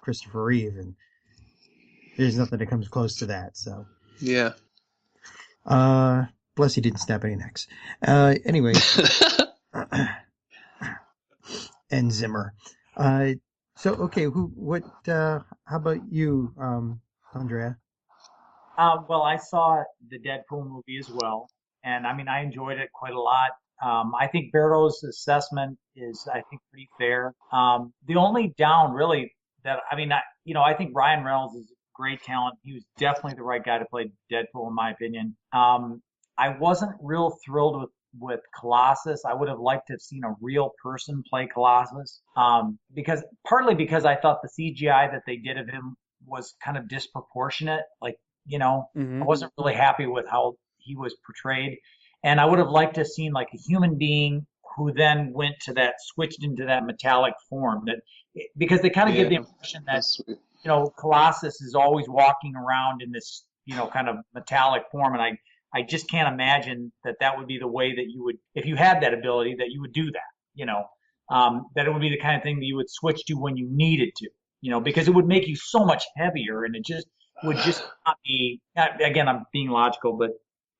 Christopher Reeve, and there's nothing that comes close to that, so. Yeah. Plus he didn't snap any necks. Anyway. And Zimmer. So, okay, how about you, Andrea? Well, I saw the Deadpool movie as well, and I enjoyed it quite a lot. I think Berto's assessment is, pretty fair. The only down, really, that I think Ryan Reynolds is great talent. He was definitely the right guy to play Deadpool, in my opinion. I wasn't real thrilled with Colossus. I would have liked to have seen a real person play Colossus, partly because I thought the CGI that they did of him was kind of disproportionate. You know, Mm-hmm. I wasn't really happy with how he was portrayed, and I would have liked to have seen like a human being who then switched into that metallic form. Because they kind of give the impression that That's sweet. Colossus is always walking around in this kind of metallic form, and I just can't imagine that would be the way that you would, if you had that ability, that you would do that. That it would be the kind of thing that you would switch to when you needed to, because it would make you so much heavier, and it just would just not be. Again, I'm being logical, but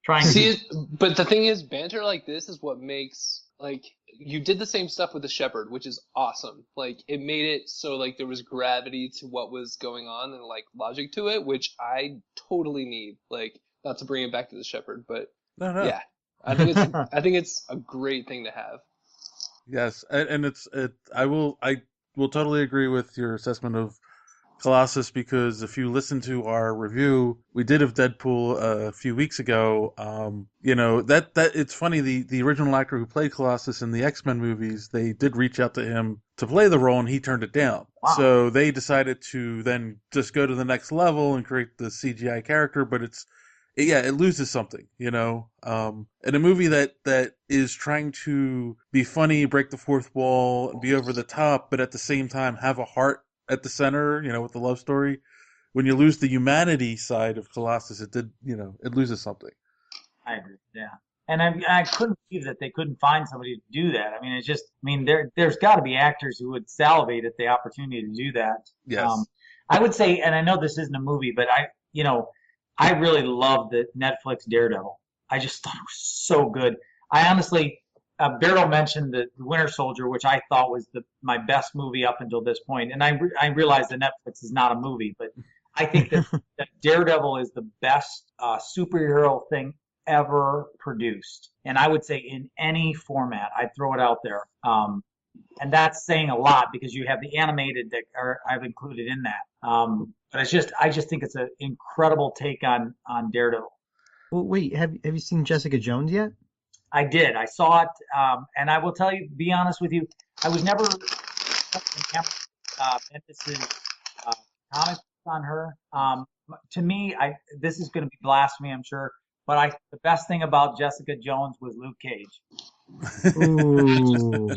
trying to. But the thing is, banter like this is what makes, like, you did the same stuff with the Sheppard, which is awesome. Like, it made it so, like, there was gravity to what was going on and, like, logic to it, which I totally need. Like, not to bring it back to the Sheppard, but No. yeah, I think it's a great thing to have. Yes, and I will totally agree with your assessment of Colossus, because if you listen to our review we did of Deadpool a few weeks ago, that it's funny, the original actor who played Colossus in the X-Men movies, they did reach out to him to play the role and he turned it down. Wow. So they decided to then just go to the next level and create the CGI character, but it loses something, in a movie that is trying to be funny, break the fourth wall, and be over the top, but at the same time have a heart at the center, with the love story. When you lose the humanity side of Colossus, it loses something. I agree. Yeah. And I couldn't believe that they couldn't find somebody to do that. I mean, it's just, there's got to be actors who would salivate at the opportunity to do that. Yes. I would say, and I know this isn't a movie, but I really loved the Netflix Daredevil. I just thought it was so good. I honestly, Berto mentioned the Winter Soldier, which I thought was my best movie up until this point. And I realize that Netflix is not a movie, but I think that Daredevil is the best superhero thing ever produced. And I would say in any format, I'd throw it out there. And that's saying a lot, because you have the animated that I've included in that. But I just think it's an incredible take on Daredevil. Well, wait, have you seen Jessica Jones yet? I did. I saw it, and I will tell you, be honest with you, I was never Bendis's comics on her. To me, this is going to be blasphemy, I'm sure, but the best thing about Jessica Jones was Luke Cage. Ooh.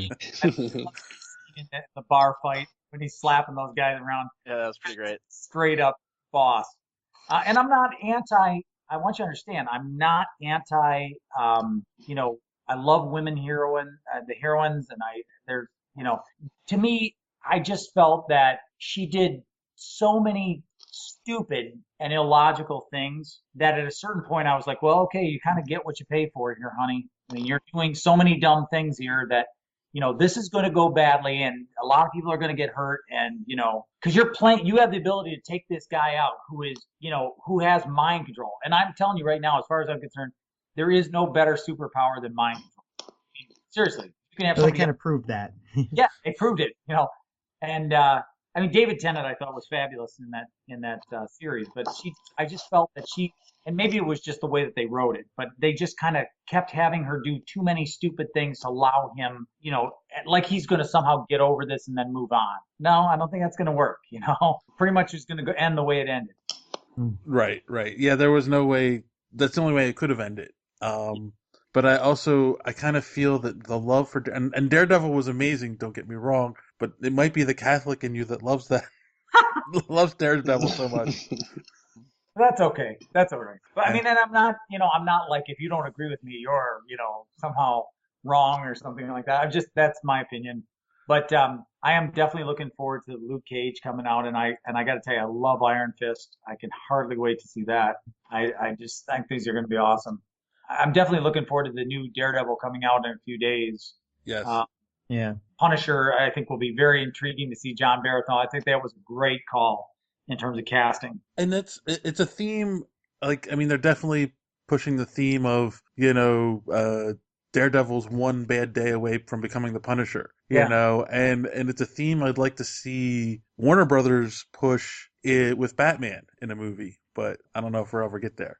In the bar fight when he's slapping those guys around. Yeah, that was pretty great. Straight up boss. And I'm not anti. I want you to understand, I'm not anti. I love women the heroines, and they're, to me, I just felt that she did so many stupid and illogical things that at a certain point I was like, well, okay, you kind of get what you pay for here, honey. I mean, you're doing so many dumb things here that, this is going to go badly, and a lot of people are going to get hurt, and, because you have the ability to take this guy out who has mind control. And I'm telling you right now, as far as I'm concerned, there is no better superpower than mind control. I mean, seriously, you can have. Well, they kind of proved that. Yeah, they proved it. And David Tennant, I thought, was fabulous in that series. But I just felt that and maybe it was just the way that they wrote it, but they just kind of kept having her do too many stupid things to allow him, like he's going to somehow get over this and then move on. No, I don't think that's going to work. Pretty much it's going to end the way it ended. Right. Yeah, there was no way. That's the only way it could have ended. But I kind of feel that the love for and Daredevil was amazing. Don't get me wrong, but it might be the Catholic in you that loves that, loves Daredevil so much. That's okay. That's all right. But and I'm not like, if you don't agree with me, you're, somehow wrong or something like that. That's my opinion. But I am definitely looking forward to Luke Cage coming out, and I got to tell you, I love Iron Fist. I can hardly wait to see that. I just think these are going to be awesome. I'm definitely looking forward to the new Daredevil coming out in a few days. Yes. Yeah. Punisher, I think, will be very intriguing to see John Baratheon. I think that was a great call in terms of casting. And it's a theme, they're definitely pushing the theme of, Daredevil's one bad day away from becoming the Punisher, and it's a theme I'd like to see Warner Brothers push it with Batman in a movie, but I don't know if we'll ever get there.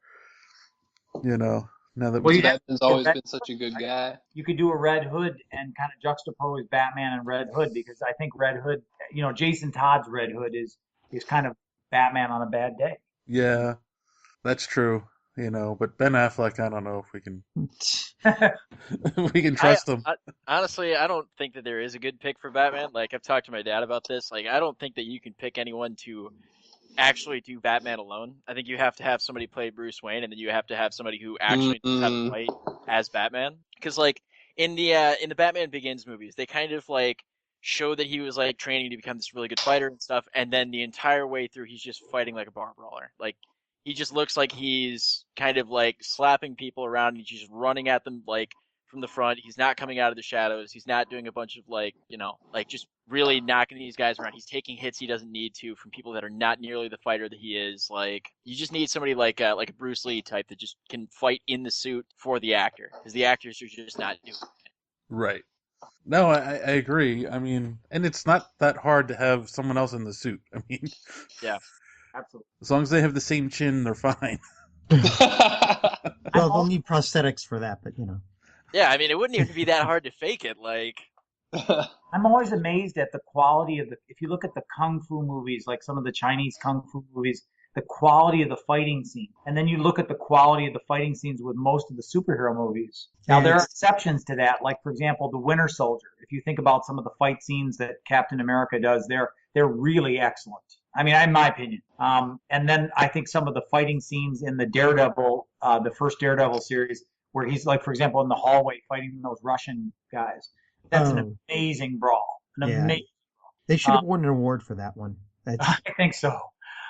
Now that Batman's always been such a good guy. You could do a Red Hood and kind of juxtapose Batman and Red Hood, because I think Red Hood, Jason Todd's Red Hood is kind of Batman on a bad day. Yeah. That's true. But Ben Affleck, I don't know if we can we can trust him. Honestly, I don't think that there is a good pick for Batman. Like, I've talked to my dad about this. Like, I don't think that you can pick anyone to actually do Batman alone. I think you have to have somebody play Bruce Wayne, and then you have to have somebody who actually knows how to fight as Batman. Because, like, in the Batman Begins movies, they kind of like show that he was like training to become this really good fighter and stuff, and then the entire way through, he's just fighting like a bar brawler. Like, he just looks like he's kind of like slapping people around, and he's just running at them like from the front. He's not coming out of the shadows. He's not doing a bunch of like just really knocking these guys around. He's taking hits he doesn't need to from people that are not nearly the fighter that he is. Like, you just need somebody like a Bruce Lee type that just can fight in the suit for the actor, because the actors are just not doing it. Right. No, I agree. I mean, and it's not that hard to have someone else in the suit. I mean, yeah, absolutely. As long as they have the same chin, they're fine. Well, they'll need prosthetics for that, but Yeah, I mean, it wouldn't even be that hard to fake it. Like, I'm always amazed at the quality of if you look at the kung fu movies, like some of the Chinese kung fu movies, the quality of the fighting scene. And then you look at the quality of the fighting scenes with most of the superhero movies. Now, there are exceptions to that. Like, for example, the Winter Soldier. If you think about some of the fight scenes that Captain America does, they're really excellent. I mean, in my opinion. And then I think some of the fighting scenes in the Daredevil, the first Daredevil series, where he's like, for example, in the hallway fighting those Russian guys. That's an amazing brawl. Amazing brawl. They should have won an award for that one. I think so.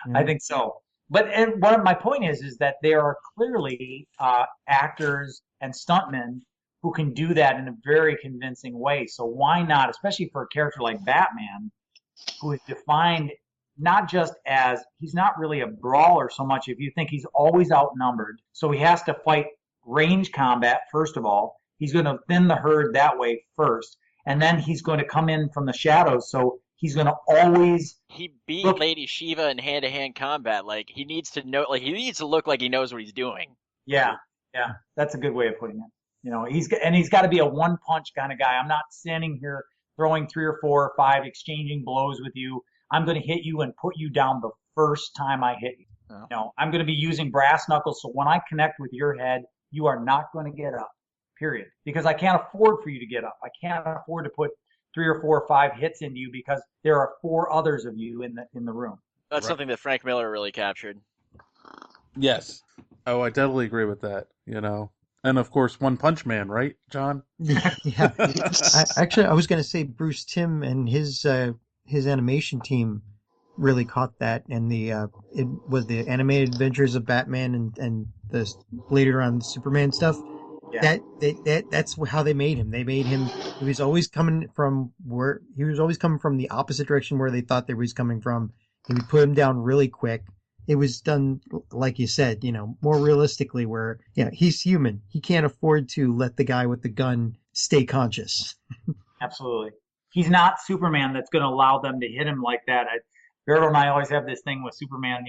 Yeah. I think so. But one of my point is that there are clearly actors and stuntmen who can do that in a very convincing way. So why not, especially for a character like Batman, who is defined not just as, he's not really a brawler so much if you think he's always outnumbered. So he has to fight range combat, first of all. He's going to thin the herd that way first. And then he's going to come in from the shadows. So he's going to always... He beat Lady Shiva in hand-to-hand combat. Like, he needs to know... Like, he needs to look like he knows what he's doing. Yeah. That's a good way of putting it. He's got to be a one-punch kind of guy. I'm not standing here throwing 3 or 4 or 5, exchanging blows with you. I'm going to hit you and put you down the first time I hit you. Oh. I'm going to be using brass knuckles, so when I connect with your head, you are not going to get up. Period. Because I can't afford for you to get up. I can't afford to put 3 or 4 or 5 hits into you because there are 4 others of you in the room. That's something that Frank Miller really captured. Yes. Oh, I definitely agree with that. And of course, One Punch Man, right, John? Yeah. I was going to say Bruce Timm and his animation team really caught that, and it was the animated adventures of Batman and the later on Superman stuff. Yeah. That's how they made him. They made him. He was always coming from the opposite direction where they thought they was coming from. And we put him down really quick. It was done, like you said, more realistically, where he's human. He can't afford to let the guy with the gun stay conscious. Absolutely. He's not Superman that's going to allow them to hit him like that. Roberto and I always have this thing with Superman,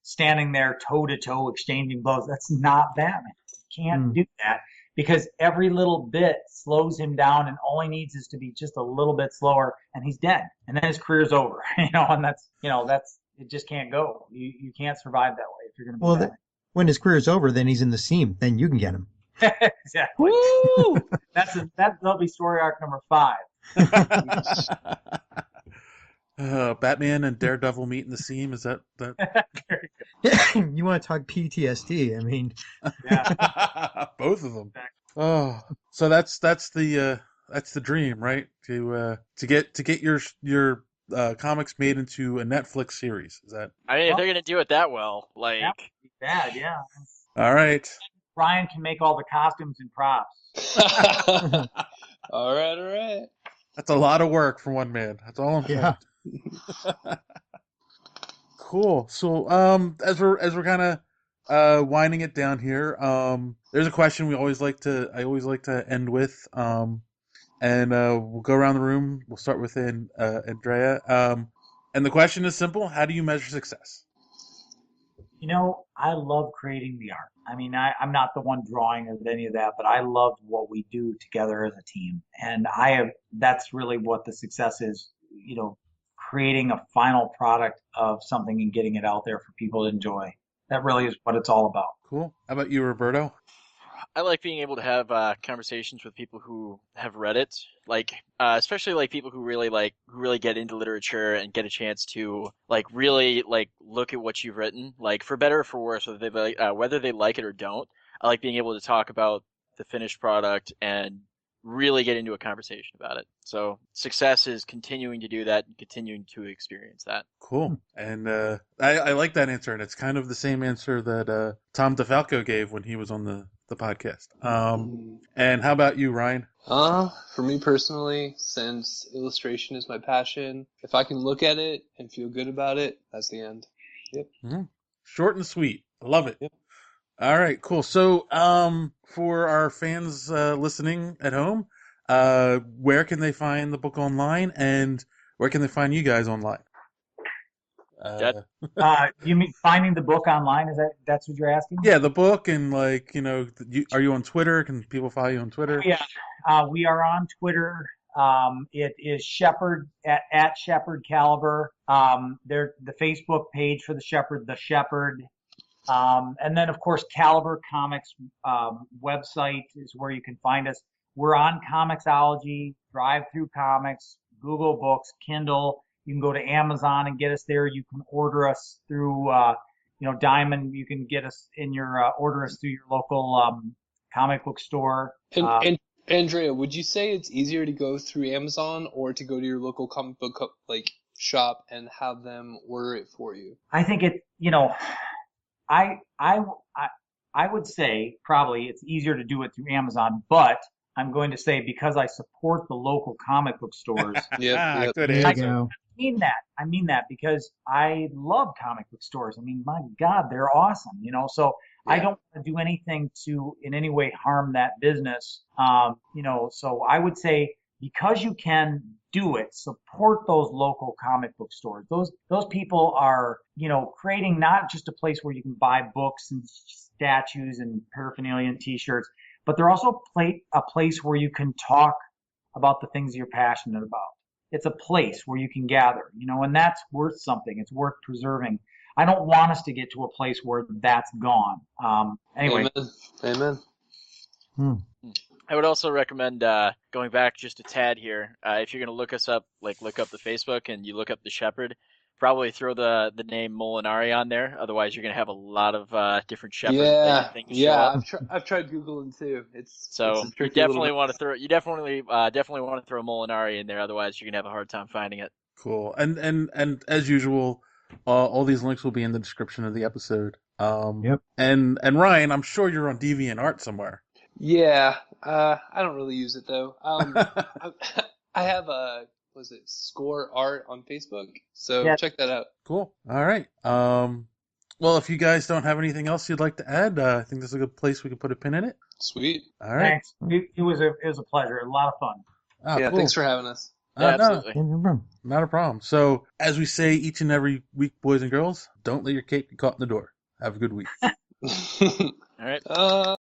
standing there toe to toe, exchanging blows. That's not Batman. He can't do that. Because every little bit slows him down, and all he needs is to be just a little bit slower, and he's dead. And then his career's over. And that's it just can't go. You can't survive that way if you're going to be Batman. When his career's over, then he's in the seam. Then you can get him. Exactly. Woo! That'll be story arc number 5. Batman and Daredevil meet in the seam. Is that? You want to talk PTSD? I mean, yeah, both of them. Oh, so that's the dream, right? To get your comics made into a Netflix series. Is that? I mean, if they're gonna do it that well, like, that would be bad, yeah. All right. Brian can make all the costumes and props. All right. That's a lot of work for one man. That's all I'm saying. Yeah. Cool. So, as we're kind of winding it down here, there's a question I always like to end with, and we'll go around the room. We'll start with Andrea. And the question is simple: how do you measure success? I love creating the art. I mean, I'm not the one drawing or any of that, but I love what we do together as a team, and that's really what the success is. Creating a final product of something and getting it out there for people to enjoy. That really is what it's all about. Cool. How about you, Roberto? I like being able to have conversations with people who have read it, like especially like people who really get into literature and get a chance to really look at what you've written, like for better or for worse, whether they like it or don't. I like being able to talk about the finished product and really get into a conversation about it. So success is continuing to do that and continuing to experience that. Cool. And I like that answer, and it's kind of the same answer that Tom DeFalco gave when he was on the podcast. And how about you, Ryan? For me personally, since illustration is my passion, if I can look at it and feel good about it, that's the end. Yep. Mm-hmm. Short and sweet. I love it. Yep. All right, cool. So, for our fans listening at home, where can they find the book online, and where can they find you guys online? You mean finding the book online? That's what you're asking? Yeah, the book, and are you on Twitter? Can people follow you on Twitter? Yeah, we are on Twitter. It is Sheppard at Sheppard Caliber. The Facebook page for the Sheppard. And then, of course, Caliber Comics website is where you can find us. We're on Comixology, Drive-Thru Comics, Google Books, Kindle. You can go to Amazon and get us there. You can order us through, Diamond. You can get us in your order us through your local comic book store. And Andrea, would you say it's easier to go through Amazon or to go to your local comic book shop and have them order it for you? I think I would say probably it's easier to do it through Amazon, but I'm going to say because I support the local comic book stores. Yep. There you go. I mean that because I love comic book stores. I mean, my God, they're awesome, so I don't want to do anything to in any way harm that business. So I would say because you can do it, support those local comic book stores. Those people are, creating not just a place where you can buy books and statues and paraphernalia and t-shirts, but they're also a place where you can talk about the things you're passionate about. It's a place where you can gather, and that's worth something. It's worth preserving. I don't want us to get to a place where that's gone. Anyway. Amen. I would also recommend going back just a tad here. If you're going to look us up, look up the Facebook and you look up the Sheppard, probably throw the name Molinari on there. Otherwise, you're going to have a lot of different Sheppard things show up. I've tried Googling too. You definitely want to throw Molinari in there. Otherwise, you're going to have a hard time finding it. Cool. And as usual, all these links will be in the description of the episode. Yep. And Ryan, I'm sure you're on DeviantArt somewhere. Yeah, I don't really use it though. I have Score Art on Facebook, so check that out. Cool. All right. Well, if you guys don't have anything else you'd like to add, I think this is a good place we can put a pin in it. Sweet. All right. Thanks. It was a pleasure. A lot of fun. Cool. Thanks for having us. Absolutely. No, not a problem. So, as we say each and every week, boys and girls, don't let your cake get caught in the door. Have a good week. All right.